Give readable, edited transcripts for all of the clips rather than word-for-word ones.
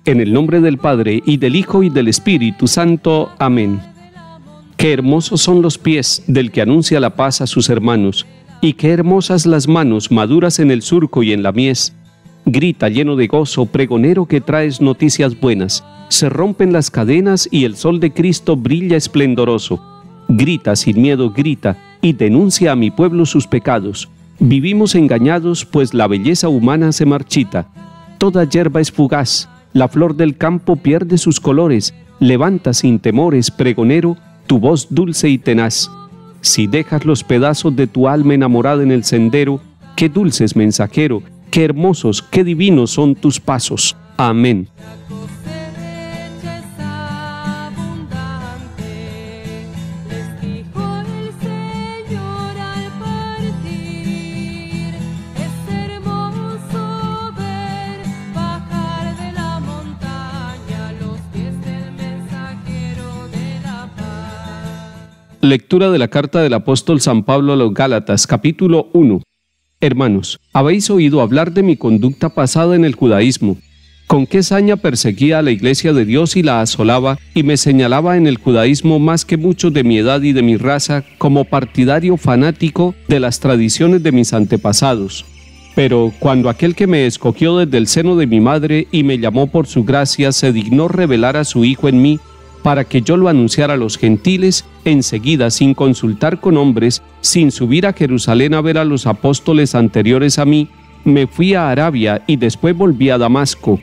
En el nombre del Padre, y del Hijo, y del Espíritu Santo. Amén. Qué hermosos son los pies del que anuncia la paz a sus hermanos, y qué hermosas las manos maduras en el surco y en la mies. Grita lleno de gozo, pregonero que traes noticias buenas. Se rompen las cadenas y el sol de Cristo brilla esplendoroso. Grita sin miedo, grita, y denuncia a mi pueblo sus pecados. Vivimos engañados, pues la belleza humana se marchita. Toda hierba es fugaz, la flor del campo pierde sus colores. Levanta sin temores, pregonero, tu voz dulce y tenaz. Si dejas los pedazos de tu alma enamorada en el sendero, qué dulces, mensajero, qué hermosos, qué divinos son tus pasos. Amén. Lectura de la carta del apóstol San Pablo a los Gálatas, capítulo 1. Hermanos, habéis oído hablar de mi conducta pasada en el judaísmo, con qué saña perseguía a la iglesia de Dios y la asolaba, y me señalaba en el judaísmo más que muchos de mi edad y de mi raza como partidario fanático de las tradiciones de mis antepasados. Pero cuando aquel que me escogió desde el seno de mi madre y me llamó por su gracia se dignó revelar a su Hijo en mí, para que yo lo anunciara a los gentiles, enseguida, sin consultar con hombres, sin subir a Jerusalén a ver a los apóstoles anteriores a mí, me fui a Arabia y después volví a Damasco.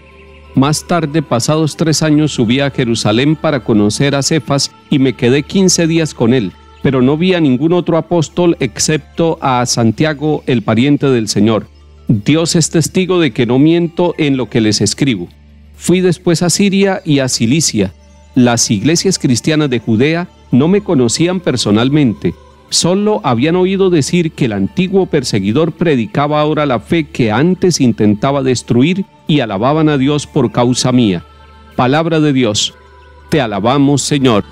Más tarde, pasados 3 años, subí a Jerusalén para conocer a Cefas y me quedé 15 días con él, pero no vi a ningún otro apóstol excepto a Santiago, el pariente del Señor. Dios es testigo de que no miento en lo que les escribo. Fui después a Siria y a Cilicia. Las iglesias cristianas de Judea no me conocían personalmente, solo habían oído decir que el antiguo perseguidor predicaba ahora la fe que antes intentaba destruir y alababan a Dios por causa mía. Palabra de Dios. Te alabamos, Señor.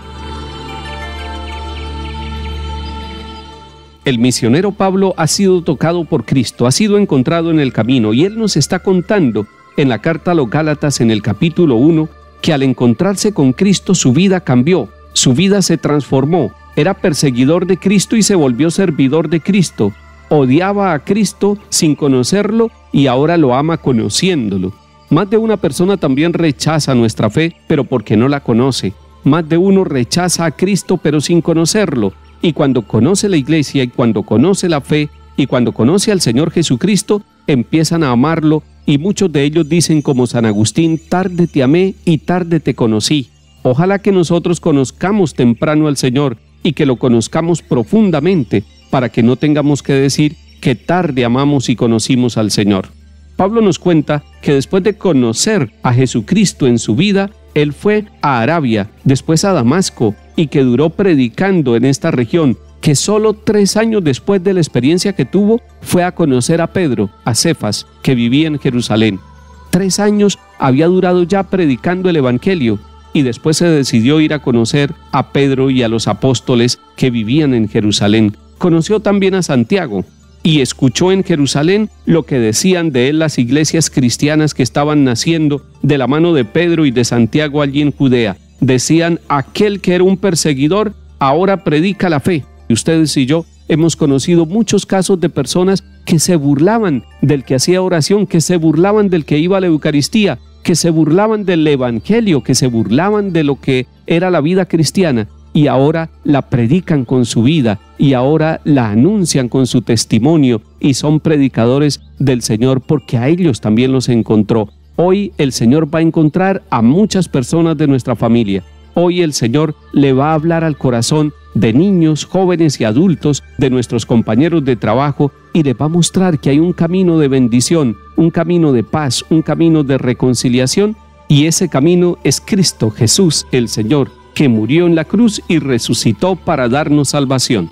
El misionero Pablo ha sido tocado por Cristo, ha sido encontrado en el camino, y él nos está contando en la carta a los Gálatas en el capítulo 1 que al encontrarse con Cristo su vida cambió, su vida se transformó. Era perseguidor de Cristo y se volvió servidor de Cristo. Odiaba a Cristo sin conocerlo y ahora lo ama conociéndolo. Más de una persona también rechaza nuestra fe, pero porque no la conoce. Más de uno rechaza a Cristo, pero sin conocerlo. Y cuando conoce la iglesia, y cuando conoce la fe, y cuando conoce al Señor Jesucristo, empiezan a amarlo, y muchos de ellos dicen como San Agustín: tarde te amé y tarde te conocí. Ojalá que nosotros conozcamos temprano al Señor y que lo conozcamos profundamente, para que no tengamos que decir que tarde amamos y conocimos al Señor. Pablo nos cuenta que después de conocer a Jesucristo en su vida, él fue a Arabia, después a Damasco, y que duró predicando en esta región, que solo 3 años después de la experiencia que tuvo, fue a conocer a Pedro, a Cefas, que vivía en Jerusalén. 3 años había durado ya predicando el Evangelio, y después se decidió ir a conocer a Pedro y a los apóstoles que vivían en Jerusalén. Conoció también a Santiago, y escuchó en Jerusalén lo que decían de él las iglesias cristianas que estaban naciendo de la mano de Pedro y de Santiago allí en Judea. Decían: aquel que era un perseguidor ahora predica la fe. Y ustedes y yo hemos conocido muchos casos de personas que se burlaban del que hacía oración, que se burlaban del que iba a la Eucaristía, que se burlaban del Evangelio, que se burlaban de lo que era la vida cristiana, y ahora la predican con su vida, y ahora la anuncian con su testimonio, y son predicadores del Señor porque a ellos también los encontró. Hoy el Señor va a encontrar a muchas personas de nuestra familia. Hoy el Señor le va a hablar al corazón de niños, jóvenes y adultos, de nuestros compañeros de trabajo, y les va a mostrar que hay un camino de bendición, un camino de paz, un camino de reconciliación, y ese camino es Cristo Jesús, el Señor, que murió en la cruz y resucitó para darnos salvación.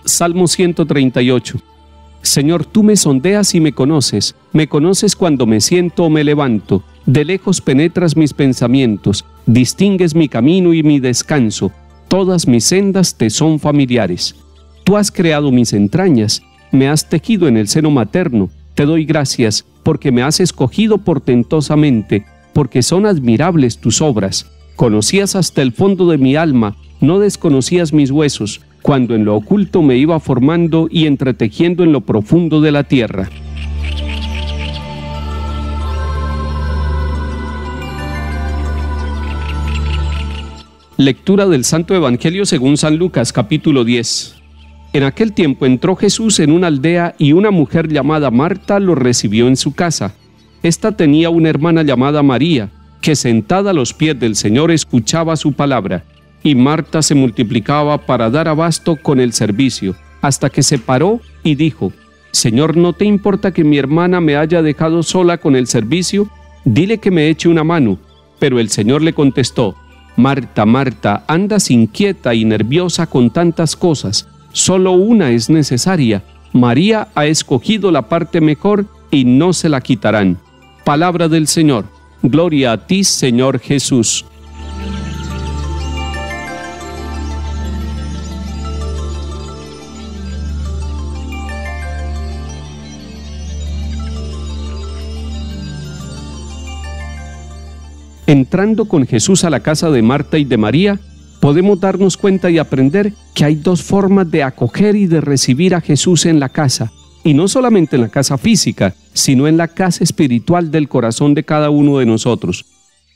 Salmo 138. Señor, tú me sondeas y me conoces cuando me siento o me levanto. De lejos penetras mis pensamientos, distingues mi camino y mi descanso. Todas mis sendas te son familiares. Tú has creado mis entrañas, me has tejido en el seno materno. Te doy gracias porque me has escogido portentosamente, porque son admirables tus obras. Conocías hasta el fondo de mi alma, no desconocías mis huesos, cuando en lo oculto me iba formando y entretejiendo en lo profundo de la tierra. Lectura del Santo Evangelio según San Lucas, capítulo 10. En aquel tiempo entró Jesús en una aldea y una mujer llamada Marta lo recibió en su casa. Esta tenía una hermana llamada María, que sentada a los pies del Señor escuchaba su palabra, y Marta se multiplicaba para dar abasto con el servicio, hasta que se paró y dijo: Señor, ¿no te importa que mi hermana me haya dejado sola con el servicio? Dile que me eche una mano. Pero el Señor le contestó: Marta, Marta, andas inquieta y nerviosa con tantas cosas. Solo una es necesaria. María ha escogido la parte mejor y no se la quitarán. Palabra del Señor. Gloria a ti, Señor Jesús. Entrando con Jesús a la casa de Marta y de María, podemos darnos cuenta y aprender que hay dos formas de acoger y de recibir a Jesús en la casa, y no solamente en la casa física, sino en la casa espiritual del corazón de cada uno de nosotros.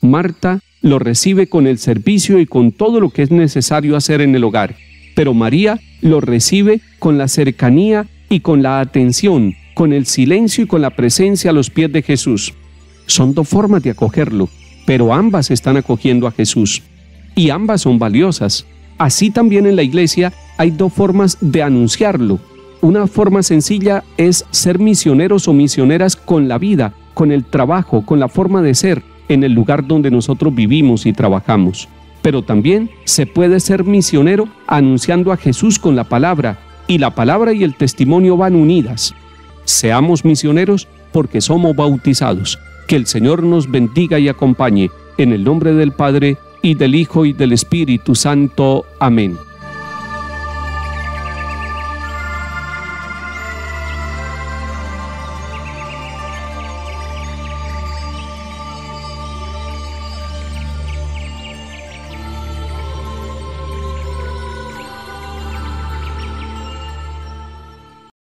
Marta lo recibe con el servicio y con todo lo que es necesario hacer en el hogar, pero María lo recibe con la cercanía y con la atención, con el silencio y con la presencia a los pies de Jesús. Son dos formas de acogerlo, pero ambas están acogiendo a Jesús, y ambas son valiosas. Así también en la iglesia hay dos formas de anunciarlo. Una forma sencilla es ser misioneros o misioneras con la vida, con el trabajo, con la forma de ser en el lugar donde nosotros vivimos y trabajamos. Pero también se puede ser misionero anunciando a Jesús con la palabra, y la palabra y el testimonio van unidas. Seamos misioneros porque somos bautizados. Que el Señor nos bendiga y acompañe, en el nombre del Padre, y del Hijo, y del Espíritu Santo. Amén.